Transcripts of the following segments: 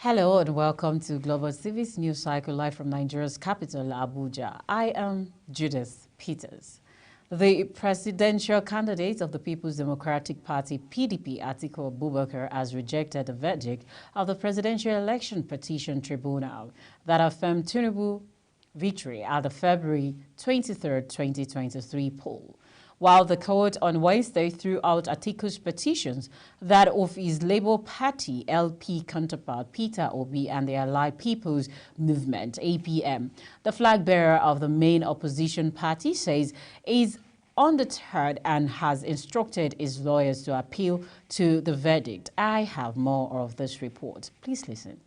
Hello and welcome to Global TV's news cycle live from Nigeria's capital, Abuja. I am Judith Peters. The presidential candidate of the People's Democratic Party, PDP, Atiku Abubakar, has rejected the verdict of the Presidential Election Petition Tribunal that affirmed Tinubu's victory at the February 23, 2023 poll. While the court on Wednesday threw out Atiku's petitions, that of his Labour Party LP counterpart Peter Obi and the Allied People's Movement APM, the flag bearer of the main opposition party says is undeterred and has instructed his lawyers to appeal to the verdict. I have more of this report. Please listen.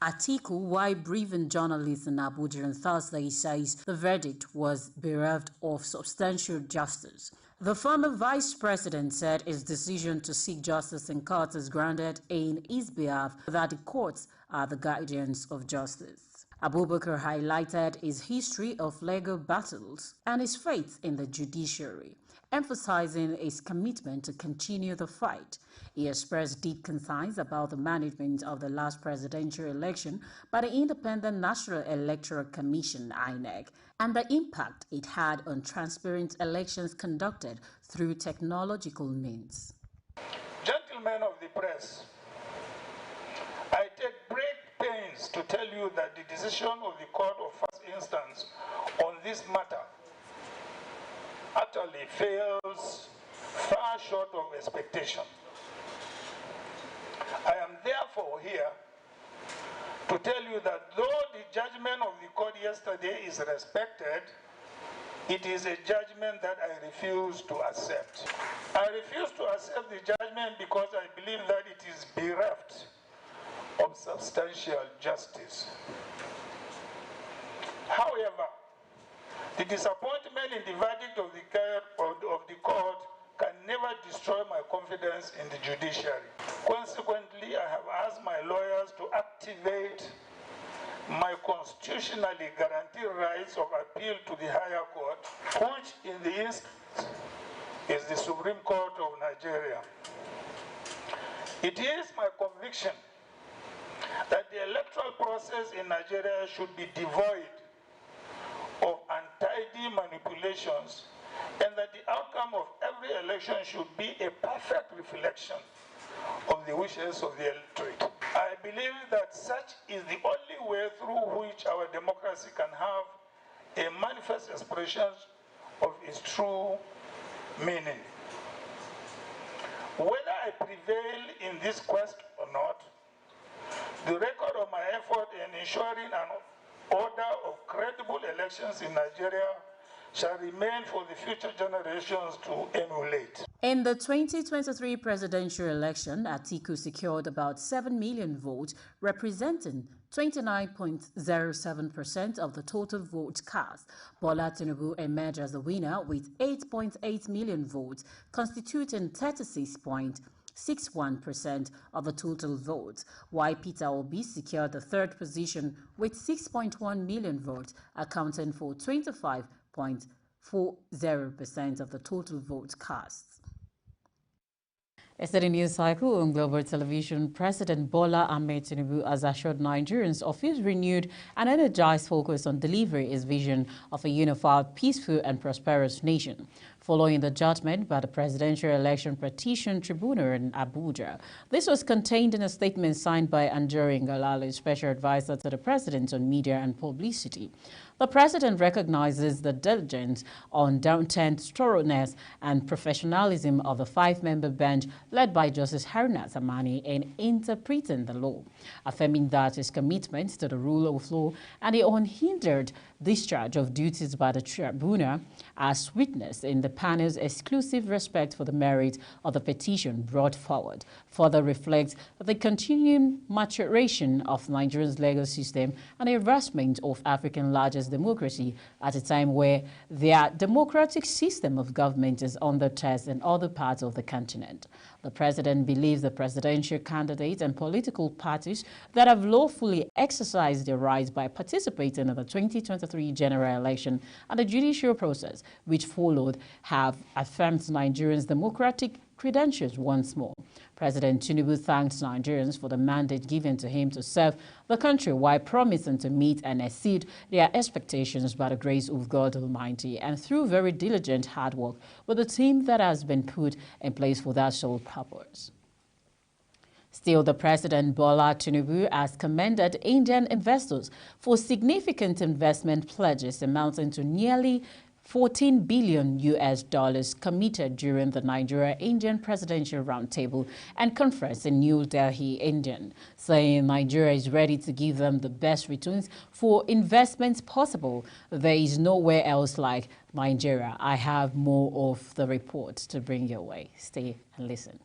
Atiku, while briefing journalists in Abuja on Thursday, says the verdict was bereft of substantial justice. The former vice president said his decision to seek justice in court is grounded in his behalf, that the courts are the guardians of justice. Abubakar highlighted his history of legal battles and his faith in the judiciary, emphasizing his commitment to continue the fight. He expressed deep concerns about the management of the last presidential election by the Independent National Electoral Commission (INEC) and the impact it had on transparent elections conducted through technological means. Gentlemen of the press, I take great pains to tell you that the decision of the Court of First Instance on this matter actually fails far short of expectation. I am therefore here to tell you that though the judgment of the court yesterday is respected, it is a judgment that I refuse to accept. I refuse to accept the judgment because I believe that it is bereft of substantial justice. However, the disappointment in the verdict of the court can never destroy my confidence in the judiciary. Consequently, I have asked my lawyers to activate my constitutionally guaranteed rights of appeal to the higher court, which in the instance is the Supreme Court of Nigeria. It is my conviction that the electoral process in Nigeria should be devoid of untidy manipulations, and that the outcome of every election should be a perfect reflection of the wishes of the electorate. I believe that such is the only way through which our democracy can have a manifest expression of its true meaning. Whether I prevail in this quest or not, the record of my effort in ensuring an order of credible elections in Nigeria shall remain for the future generations to emulate. In the 2023 presidential election, Atiku secured about 7 million votes, representing 29.07% of the total votes cast. Bola Tinubu emerged as the winner with 8.8 million votes, constituting 36.61% of the total votes, while Peter Obi secured the third position with 6.1 million votes, accounting for 25.40% of the total votes cast. Yesterday news cycle on Global Television, President Bola Ahmed Tinubu has assured Nigerians of his renewed and energized focus on delivering his vision of a unified, peaceful and prosperous nation. Following the judgment by the Presidential Election Petition Tribunal in Abuja. This was contained in a statement signed by Anjorin Galale, Special Advisor to the President on Media and Publicity. The President recognizes the diligence, undaunted thoroughness and professionalism of the five-member bench led by Justice Haruna Samani in interpreting the law, affirming that his commitment to the rule of law and the unhindered discharge of duties by the tribunal, as witnessed in the panel's exclusive respect for the merit of the petition brought forward, further reflects the continuing maturation of Nigeria's legal system and the advancement of Africa's largest democracy at a time where their democratic system of government is under test in other parts of the continent. The President believes the presidential candidates and political parties that have lawfully exercised their rights by participating in the 2023 general election and the judicial process which followed have affirmed Nigerians' democratic credentials once more. President Tinubu thanked Nigerians for the mandate given to him to serve the country while promising to meet and exceed their expectations by the grace of God Almighty and through very diligent hard work with the team that has been put in place for that sole purpose. Still, the President Bola Tinubu has commended Indian investors for significant investment pledges amounting to nearly $14 billion committed during the Nigeria-Indian Presidential Roundtable and Conference in New Delhi, India, saying Nigeria is ready to give them the best returns for investments possible. There is nowhere else like Nigeria. I have more of the report to bring your way. Stay and listen.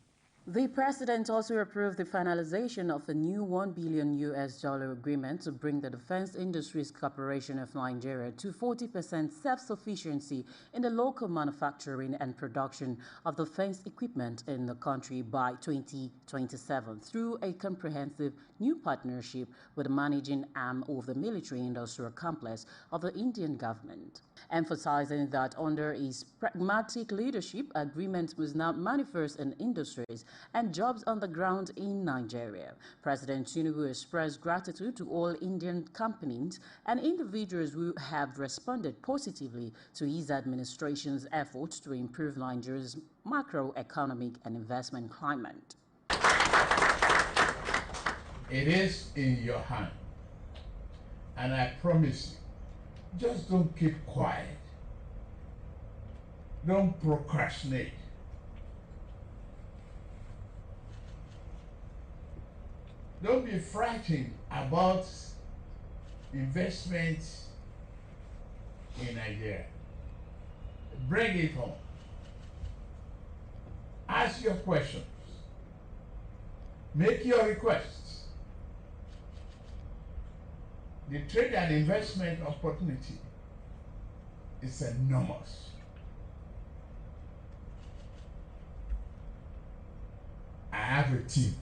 The president also approved the finalization of a new $1 billion agreement to bring the Defense Industries Corporation of Nigeria to 40% self-sufficiency in the local manufacturing and production of defense equipment in the country by 2027 through a comprehensive new partnership with the managing arm of the military-industrial complex of the Indian government, emphasizing that under his pragmatic leadership, agreement was now manifest in industries and jobs on the ground in Nigeria. President Tinubu expressed gratitude to all Indian companies and individuals who have responded positively to his administration's efforts to improve Nigeria's macroeconomic and investment climate. It is in your hand, and I promise you, just don't keep quiet. Don't procrastinate. Don't be frightened about investments in Nigeria. Bring it home. Ask your questions. Make your requests. The trade and investment opportunity is enormous. I have a team,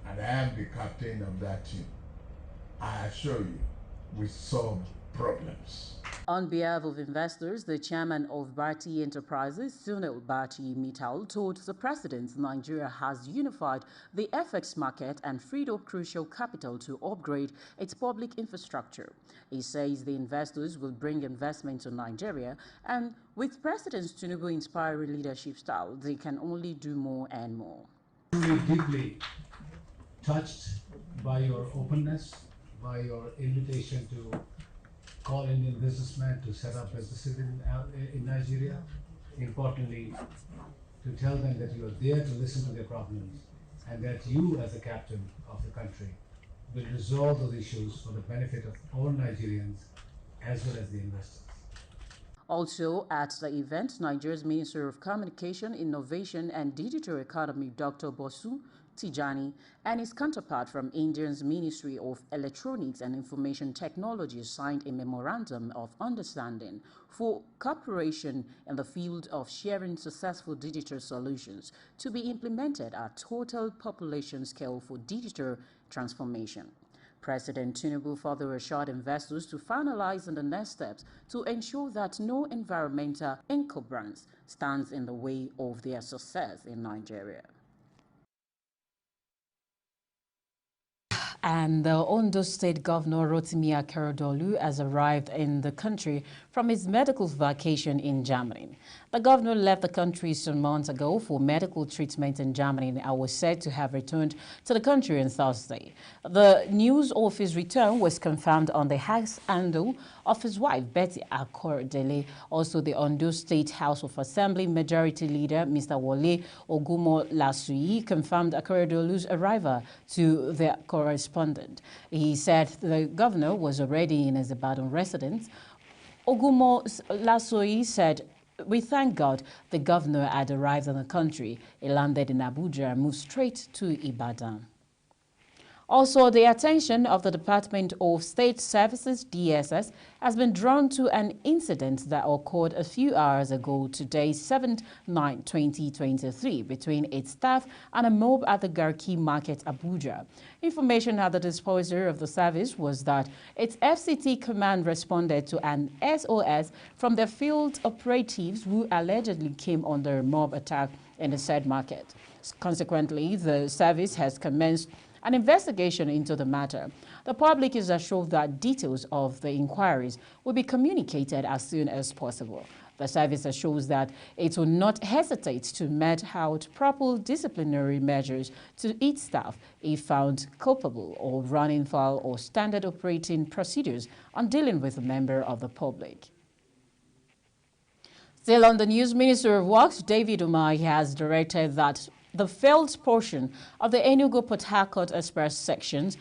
and I am the captain of that team. I assure you, we solve problems. On behalf of investors, the chairman of Bharti Enterprises, Sunil Bharti Mittal, told the president Nigeria has unified the FX market and freed up crucial capital to upgrade its public infrastructure. He says the investors will bring investment to Nigeria, and with President Tinubu's inspiring leadership style, they can only do more and more. I'm deeply touched by your openness, by your invitation to call Indian businessmen to set up businesses in Nigeria. Importantly, to tell them that you are there to listen to their problems and that you, as the captain of the country, will resolve those issues for the benefit of all Nigerians as well as the investors. Also at the event, Nigeria's Minister of Communication, Innovation and Digital Economy, Dr. Bosu Tijani, and his counterpart from India's Ministry of Electronics and Information Technology signed a memorandum of understanding for cooperation in the field of sharing successful digital solutions to be implemented at total population scale for digital transformation. President Tinubu further assured investors to finalize on the next steps to ensure that no environmental encumbrance stands in the way of their success in Nigeria. And the Ondo State Governor Rotimi Akeredolu has arrived in the country from his medical vacation in Germany. The governor left the country some months ago for medical treatment in Germany and was said to have returned to the country on Thursday. The news of his return was confirmed on the house handle of his wife, Betty Akeredolu. Also, the Ondo State House of Assembly Majority Leader, Mr. Wole Ogunmolasoyi, confirmed Akeredolu's arrival to the correspondent. He said the governor was already in his Ibadan residence. Ogunmolasoyi said, "We thank God the governor had arrived in the country. He landed in Abuja and moved straight to Ibadan." Also, the attention of the Department of State Services, DSS, has been drawn to an incident that occurred a few hours ago today, 7/9/2023, between its staff and a mob at the Garki Market, Abuja. Information at the disposal of the service was that its FCT command responded to an SOS from the field operatives who allegedly came under a mob attack in the said market. Consequently, the service has commenced an investigation into the matter. The public is assured that details of the inquiries will be communicated as soon as possible. The service assures that it will not hesitate to mete out proper disciplinary measures to its staff if found culpable of running foul of standard operating procedures on dealing with a member of the public. Still on the news, Minister of Works David Umahi has directed that the failed portion of the Enugu-Port Harcourt Express Section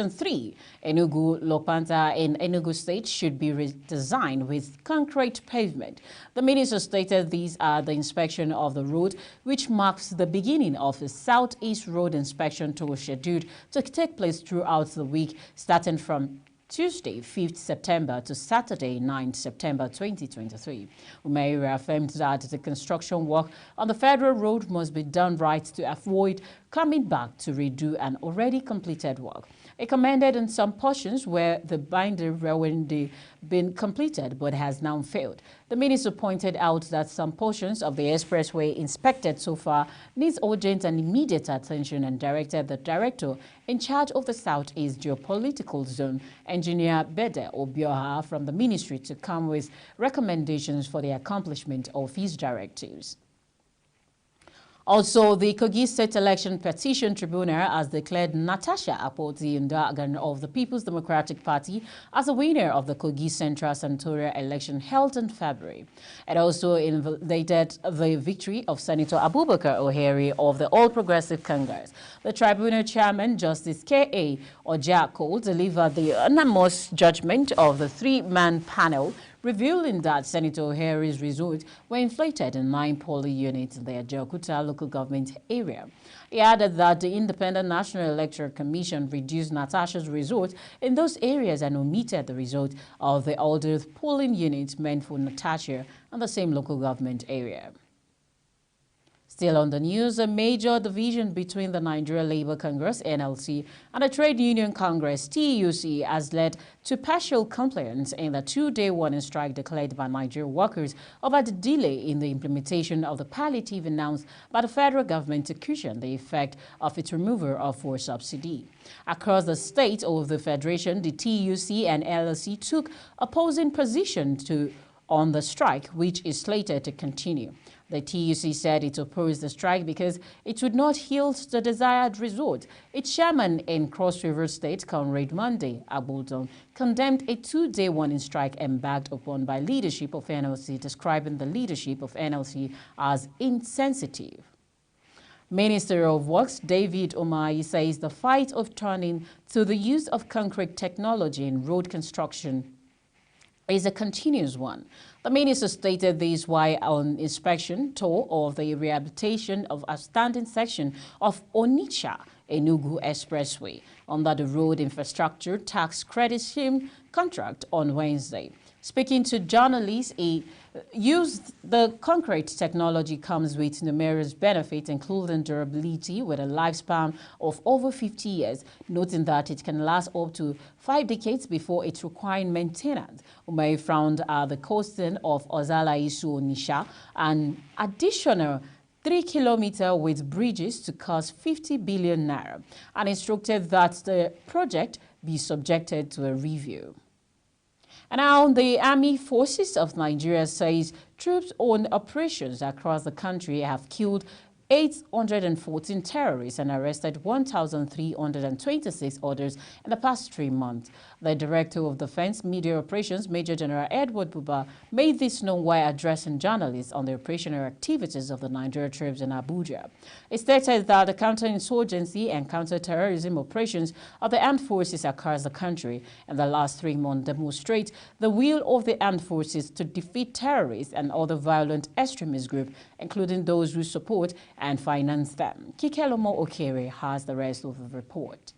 3, Enugu-Lopanta in Enugu State should be redesigned with concrete pavement. The minister stated these are the inspection of the road, which marks the beginning of a southeast road inspection tour scheduled to take place throughout the week, starting from Tuesday, 5th September to Saturday, 9th September 2023. Umahi affirmed that the construction work on the federal road must be done right to avoid coming back to redo an already completed work. It commended on some portions where the binder already been completed but has now failed. The minister pointed out that some portions of the expressway inspected so far needs urgent and immediate attention and directed the director in charge of the Southeast Geopolitical Zone, Engineer Bede Obioha, from the ministry to come with recommendations for the accomplishment of his directives. Also, the Kogi State Election Petition Tribunal has declared Natasha Akpoti-Ndagan of the People's Democratic Party as a winner of the Kogi Central Senatorial election held in February. It also invalidated the victory of Senator Abubakar Ohere of the All Progressive Congress. The tribunal chairman, Justice K.A. Ojako, delivered the unanimous judgment of the three-man panel, revealing that Senator Ohere's results were inflated in 9 polling units in the Ajaokuta local government area. He added that the Independent National Electoral Commission reduced Natasha's results in those areas and omitted the result of the older polling units meant for Natasha and the same local government area. Still on the news, a major division between the Nigeria Labour Congress, NLC, and the Trade Union Congress, TUC, has led to partial compliance in the 2-day warning strike declared by Nigerian workers over the delay in the implementation of the palliative announced by the federal government to cushion the effect of its removal of fuel subsidy. Across the state of the Federation, the TUC and NLC took opposing positions on the strike, which is slated to continue. The TUC said it opposed the strike because it would not yield the desired result. Its chairman in Cross River State, Conrad Monday Abulton, condemned a 2-day warning strike embarked upon by leadership of NLC, describing the leadership of NLC as insensitive. Minister of Works David Umahi says the fight of turning to the use of concrete technology in road construction is a continuous one. The minister stated this while on inspection tour of the rehabilitation of a standing section of Onitsha-Enugu Expressway under the Road Infrastructure Tax Credit Scheme contract on Wednesday. Speaking to journalists, he used the concrete technology comes with numerous benefits, including durability with a lifespan of over 50 years, noting that it can last up to 5 decades before it requires maintenance. Umahi frowned at the costing of Ozala-Isu Onitsha, an additional 3 kilometers with bridges to cost 50 billion naira, and instructed that the project be subjected to a review. And now the Army Forces of Nigeria says troops on operations across the country have killed 814 terrorists and arrested 1,326 others in the past 3 months. The Director of Defense Media Operations, Major General Edward Buba, made this known while addressing journalists on the operational activities of the Nigeria troops in Abuja. It stated that the counterinsurgency and counter-terrorism operations of the armed forces across the country in the last 3 months demonstrate the will of the armed forces to defeat terrorists and other violent extremist groups, including those who support and finance them. Kikelomo Okere has the rest of the report.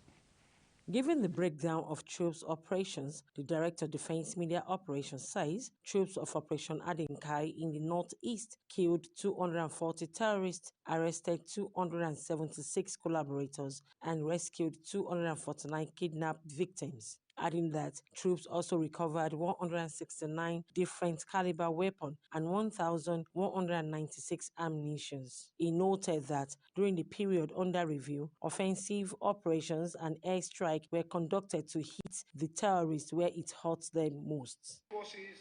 Given the breakdown of troops operations, the Director of Defense Media Operations says troops of Operation Adinkai in the northeast killed 240 terrorists, arrested 276 collaborators, and rescued 249 kidnapped victims. adding that troops also recovered 169 different caliber weapons and 1,196 ammunitions. He noted that during the period under review, offensive operations and airstrikes were conducted to hit the terrorists where it hurt them most. Forces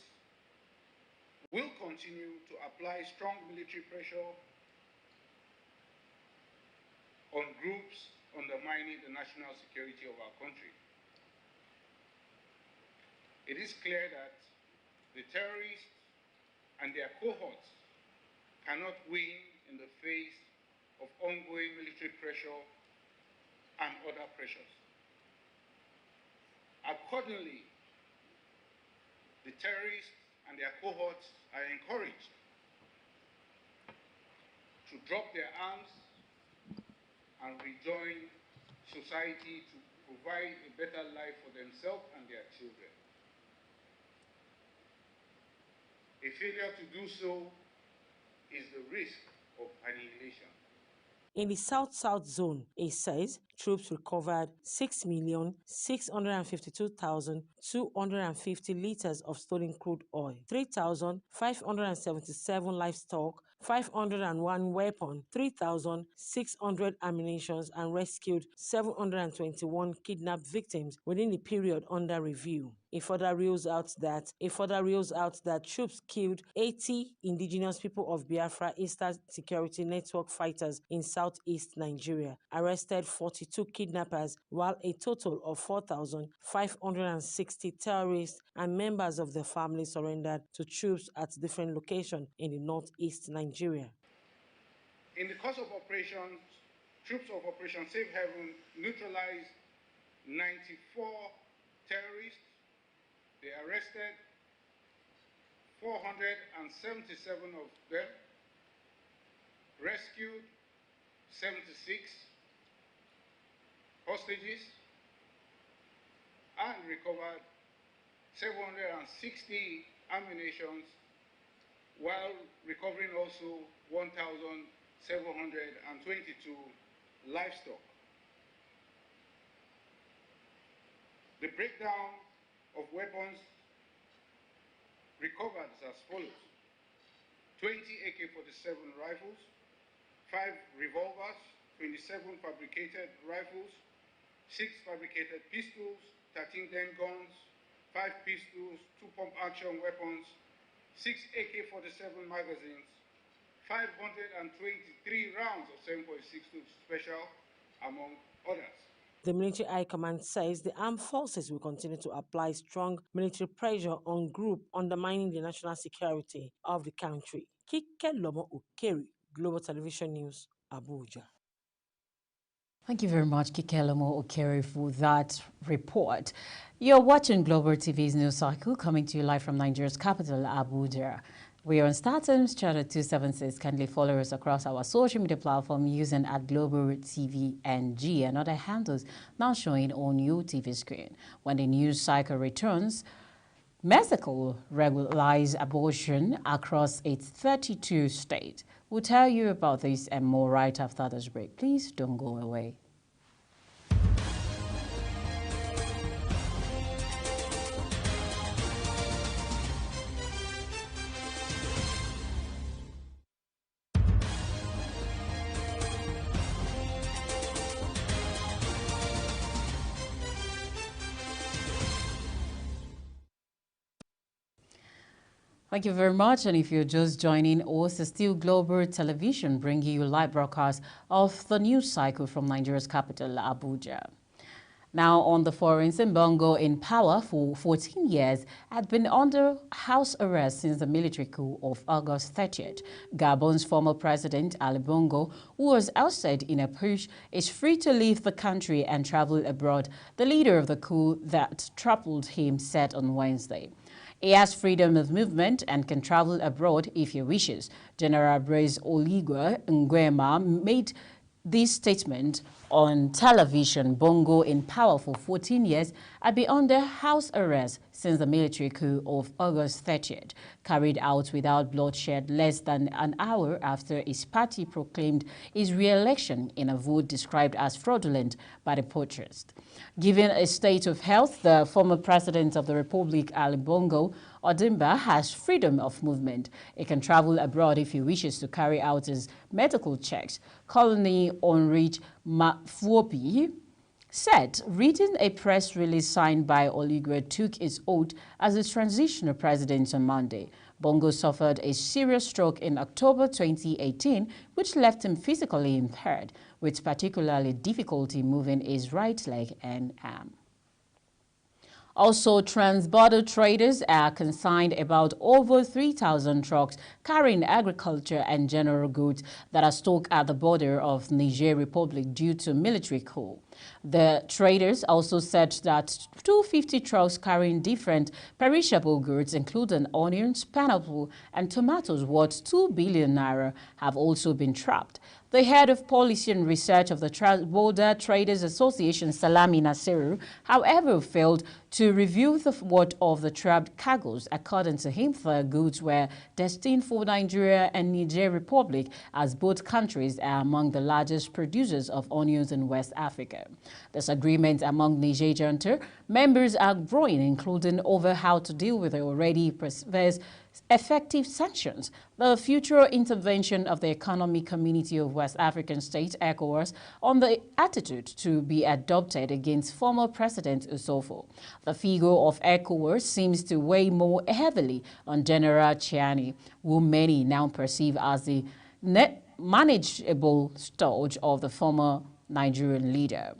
will continue to apply strong military pressure on groups undermining the national security of our country. It is clear that the terrorists and their cohorts cannot win in the face of ongoing military pressure and other pressures. Accordingly, the terrorists and their cohorts are encouraged to drop their arms and rejoin society to provide a better life for themselves and their children. A failure to do so is the risk of annihilation. In the South-South zone, it says troops recovered 6,652,250 liters of stolen crude oil, 3,577 livestock, 501 weapons, 3,600 ammunition, and rescued 721 kidnapped victims within the period under review. It further reels out that troops killed 80 indigenous people of Biafra Eastern Security Network fighters in southeast Nigeria, arrested 42 kidnappers, while a total of 4,560 terrorists and members of their families surrendered to troops at different locations in the northeast Nigeria. In the course of operations, troops of Operation Safe Haven neutralized 94 terrorists. They arrested 477 of them, rescued 76 hostages, and recovered 760 ammunition, while recovering also 1,722 livestock. The breakdown of weapons recovered is as follows: 20 AK-47 rifles, 5 revolvers, 27 fabricated rifles, 6 fabricated pistols, 13 den guns, 5 pistols, 2 pump-action weapons, 6 AK-47 magazines, 523 rounds of 7.62 special, among others. The military high command says the armed forces will continue to apply strong military pressure on groups undermining the national security of the country. Kike Lomo Okeri, Global Television News, Abuja. Thank you very much, Kikelomo Okere, for that report. You're watching Global TV's news cycle, coming to you live from Nigeria's capital, Abuja. We are on StarTimes Channel 276. Kindly follow us across our social media platform using @GlobalTVNG and other handles now showing on your TV screen. When the news cycle returns, Mexico regularized abortion across its 32 states. We'll tell you about this and more right after this break. Please don't go away. Thank you very much. And if you're just joining us, it's still Global Television bringing you live broadcast of the news cycle from Nigeria's capital, Abuja. Now on the foreign, Bongo, in power for 14 years, had been under house arrest since the military coup of August 30th. Gabon's former president, Ali Bongo, who was ousted in a push, is free to leave the country and travel abroad, the leader of the coup that toppled him said on Wednesday. He has freedom of movement and can travel abroad if he wishes. General Blaise Oligui Nguema made this statement On television, Bongo, in power for 14 years, had been under house arrest since the military coup of August 30th, carried out without bloodshed less than an hour after his party proclaimed his re-election in a vote described as fraudulent by the protest. Given a state of health, the former president of the Republic, Ali Bongo Ondimba, has freedom of movement. He can travel abroad if he wishes to carry out his medical checks. Colonel Onrich Mafuopi said, reading a press release signed by Oligwe, took his oath as the transitional president on Monday. Bongo suffered a serious stroke in October 2018, which left him physically impaired, with particularly difficulty moving his right leg and arm. Also, trans-border traders are consigned about over 3,000 trucks carrying agriculture and general goods that are stuck at the border of Niger Republic due to military coup. The traders also said that 250 trucks carrying different perishable goods, including onions, pineapple, and tomatoes worth 2 billion naira, have also been trapped. The head of policy and research of the Trans-Border Traders Association, Salami Nasiru, however, failed to review the worth of the trapped cargoes. According to him, the goods were destined for Nigeria and Niger Republic, as both countries are among the largest producers of onions in West Africa. Disagreements among Niger junta members are growing, including over how to deal with the already perverse effective sanctions. The future intervention of the Economic Community of West African States, ECOWAS, on the attitude to be adopted against former President Usofo. The figure of ECOWAS seems to weigh more heavily on General Chiani, who many now perceive as the manageable stooge of the former Nigerian leader.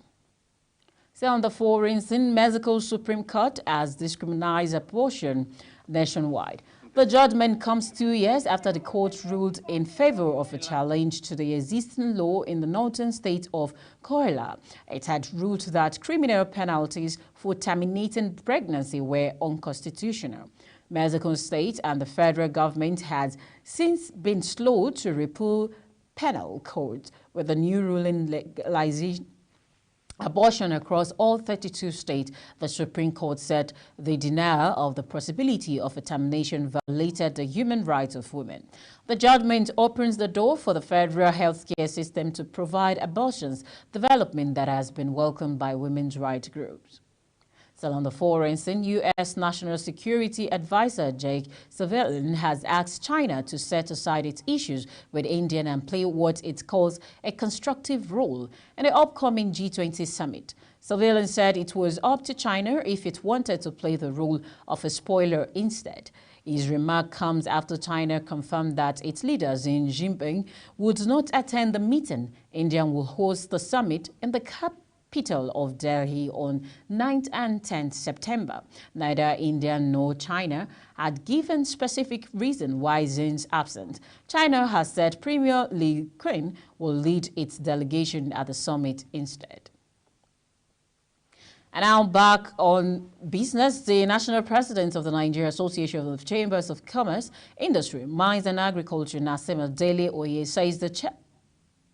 So on the foreign scene, Mexico Supreme Court has discriminated abortion nationwide. The judgment comes 2 years after the court ruled in favor of a challenge to the existing law in the northern state of Coahuila. It had ruled that criminal penalties for terminating pregnancy were unconstitutional. Mexico State and the federal government has since been slow to repeal penal code, with the new ruling legalizing abortion across all 32 states. The Supreme Court said the denial of the possibility of a termination violated the human rights of women. The judgment opens the door for the federal healthcare system to provide abortions, development that has been welcomed by women's rights groups. Still on the foreign scene, U.S. National Security Advisor Jake Sullivan has asked China to set aside its issues with India and play what it calls a constructive role in the upcoming G20 summit. Sullivan said it was up to China if it wanted to play the role of a spoiler instead. His remark comes after China confirmed that its leader Xi Jinping would not attend the meeting. India will host the summit in the capital of Delhi on 9th and 10th September. Neither India nor China had given specific reason why Xi's absent. China has said Premier Li Qiang will lead its delegation at the summit instead. And now back on business, the national president of the Nigeria Association of Chambers of Commerce, Industry, Mines and Agriculture, Nasima Dele Oye, says the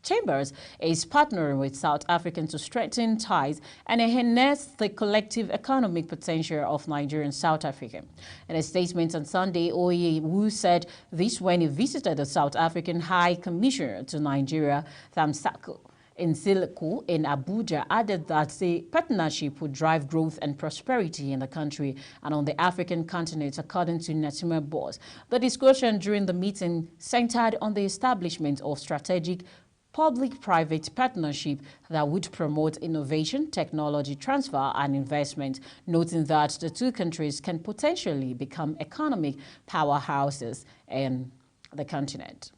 Chambers is partnering with South Africa to strengthen ties and enhance the collective economic potential of Nigeria and South Africa. In a statement on Sunday, Oye, who said this when he visited the South African High Commissioner to Nigeria, Thamsako Nsileku in Abuja, added that the partnership would drive growth and prosperity in the country and on the African continent, according to Natima Boss. The discussion during the meeting centered on the establishment of strategic public-private partnership that would promote innovation, technology transfer and investment, noting that the two countries can potentially become economic powerhouses in the continent.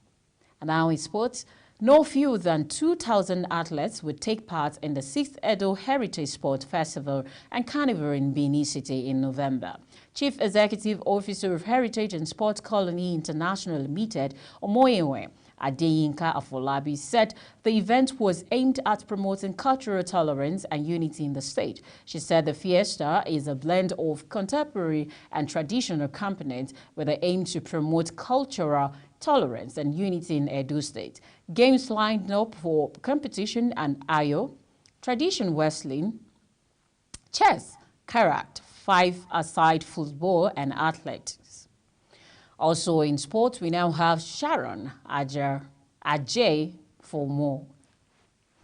And now in sports, no fewer than 2,000 athletes would take part in the 6th Edo Heritage Sport Festival and Carnival in Benin City in November. Chief Executive Officer of Heritage and Sports Colony International Limited, Omoyewe Adeyinka Afolabi, said the event was aimed at promoting cultural tolerance and unity in the state. She said the fiesta is a blend of contemporary and traditional components with the aim to promote cultural tolerance and unity in Edo State. Games lined up for competition and Ayo, tradition wrestling, chess, karate, five-a-side football, and athletics. Also in sports, we now have Sharon Ajay for more.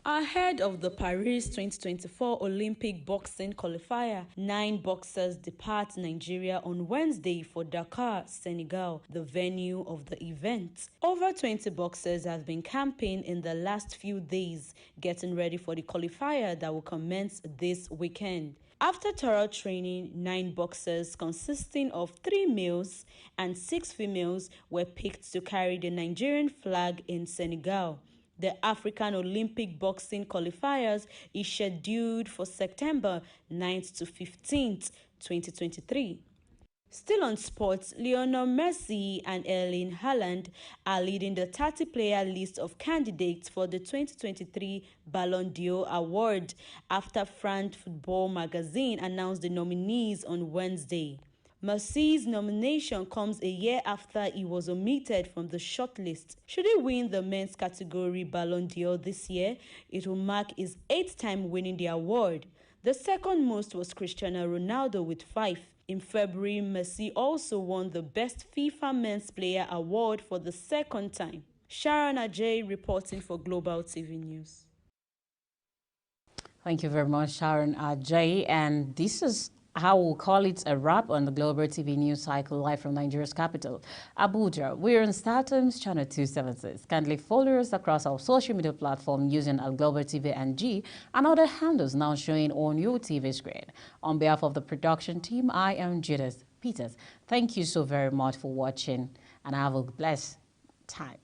Ahead of the Paris 2024 Olympic boxing qualifier, 9 boxers depart Nigeria on Wednesday for Dakar, Senegal, the venue of the event. Over 20 boxers have been camping in the last few days, getting ready for the qualifier that will commence this weekend. After thorough training, 9 boxers consisting of 3 males and 6 females were picked to carry the Nigerian flag in Senegal. The African Olympic boxing qualifiers is scheduled for September 9th to 15th, 2023. Still on sports, Lionel Messi and Erling Haaland are leading the 30-player list of candidates for the 2023 Ballon d'Or award after France Football magazine announced the nominees on Wednesday. Messi's nomination comes a year after he was omitted from the shortlist. Should he win the men's category Ballon d'Or this year, it will mark his 8th time winning the award. The second most was Cristiano Ronaldo with 5. In February, Messi also won the Best FIFA Men's Player Award for the second time. Sharon Ajay reporting for Global TV News. Thank you very much, Sharon Ajay. And this is how we'll call it a wrap on the Global TV News Cycle live from Nigeria's capital, Abuja. We're on StarTimes Channel 276. Kindly follow us across our social media platform using Global TV NG and other handles now showing on your TV screen. On behalf of the production team, I am Judas Peters. Thank you so very much for watching and have a blessed time.